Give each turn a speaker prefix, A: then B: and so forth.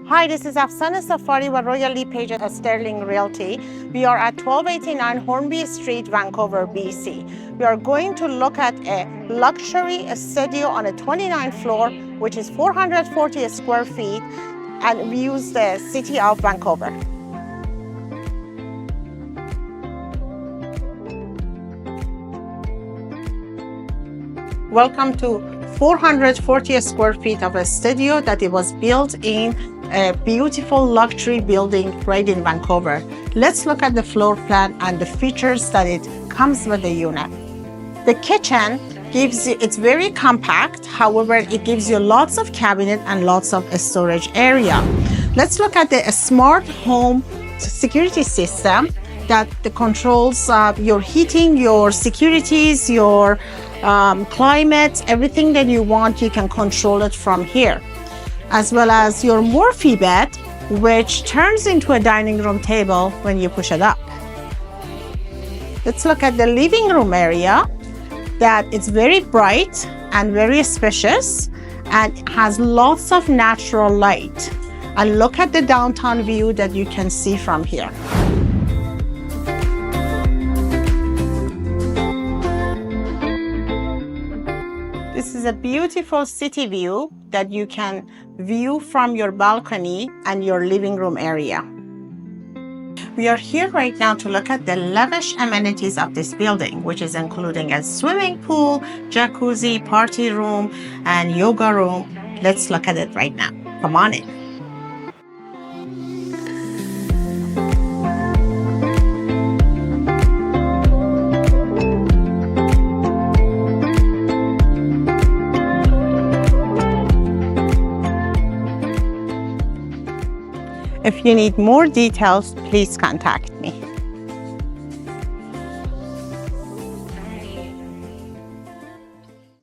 A: Hi, this is Afsana Safari with Royal LePage at Sterling Realty. We are at 1289 Hornby Street, Vancouver, BC. We are going to look at a luxury studio on a 29th floor, which is 440 square feet, and views the city of Vancouver. Welcome to 440 square feet of a studio that it was built in a beautiful luxury building right in Vancouver. Let's look at the floor plan and the features that it comes with the unit. The kitchen it's very compact, however, it gives you lots of cabinet and lots of storage area. Let's look at the smart home security system that controls your heating, your securities, your climate, everything that you want, you can control it from here. As well as your Murphy bed, which turns into a dining room table when you push it up. Let's look at the living room area. That it's very bright and very spacious and has lots of natural light. And look at the downtown view that you can see from here. This is a beautiful city view that you can view from your balcony and your living room area. We are here right now to look at the lavish amenities of this building, which is including a swimming pool, jacuzzi, party room, and yoga room. Let's look at it right now. Come on in. If you need more details, please contact me.